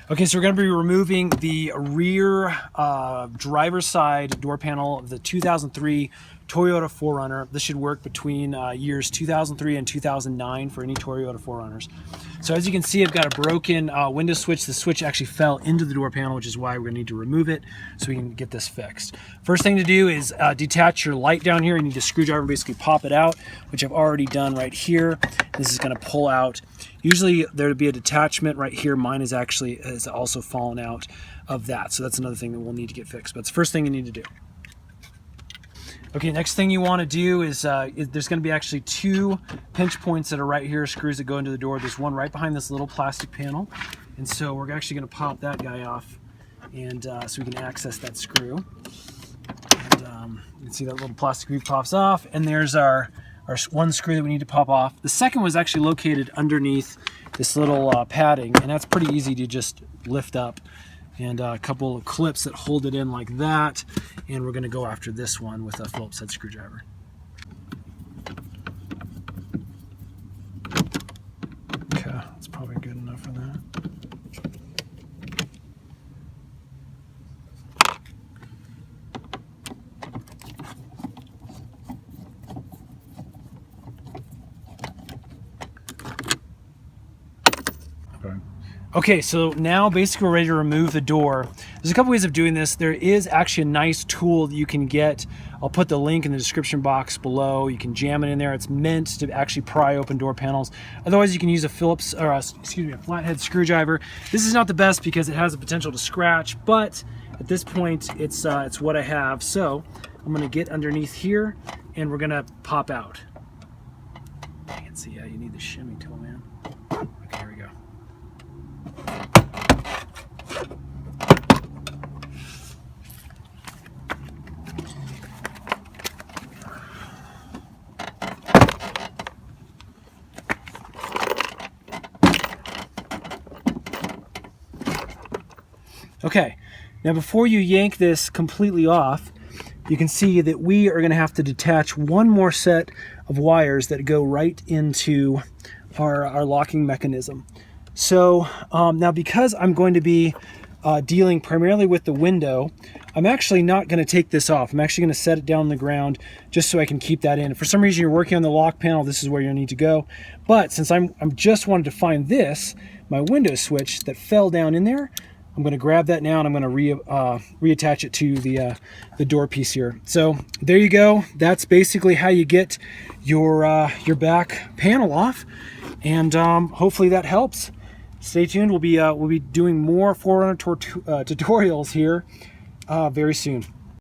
Okay, so we're going to be removing the rear driver's side door panel of the 2003 Toyota 4Runner. This should work between years 2003 and 2009 for any Toyota 4Runners. So as you can see, I've got a broken window switch. The switch actually fell into the door panel, which is why we're going to need to remove it so we can get this fixed. First thing to do is detach your light down here. You need a screwdriver and basically pop it out, which I've already done right here. This is going to pull out. Usually there would be a detachment right here. Mine is also fallen out of that. So that's another thing that we'll need to get fixed. But it's the first thing you need to do. Okay, next thing you want to do is there's going to be actually two pinch points that are right here, screws that go into the door. There's one right behind this little plastic panel. And so we're actually going to pop that guy off and so we can access that screw. And you can see that little plastic groove pops off. And there's our one screw that we need to pop off. The second was actually located underneath this little padding, and that's pretty easy to just lift up. And a couple of clips that hold it in like that. And we're gonna go after this one with a Phillips head screwdriver. Okay, that's probably good enough for that. Okay, so now basically we're ready to remove the door. There's a couple ways of doing this. There is actually a nice tool that you can get. I'll put the link in the description box below. You can jam it in there. It's meant to actually pry open door panels. Otherwise, you can use a a flathead screwdriver. This is not the best because it has the potential to scratch, but at this point, it's what I have. So I'm gonna get underneath here and we're gonna pop out. Dang it, see, yeah, you need the shimmy tool, man. Okay, here we go. Okay, now before you yank this completely off, you can see that we are going to have to detach one more set of wires that go right into our locking mechanism. So now because I'm going to be dealing primarily with the window, I'm actually not going to take this off. I'm actually going to set it down on the ground just so I can keep that in. If for some reason you're working on the lock panel, this is where you'll need to go. But since I'm just wanted to find this, my window switch that fell down in there, I'm going to grab that now and I'm going to reattach it to the door piece here. So there you go. That's basically how you get your back panel off, and hopefully that helps. Stay tuned. We'll be doing more 4Runner tutorials here very soon.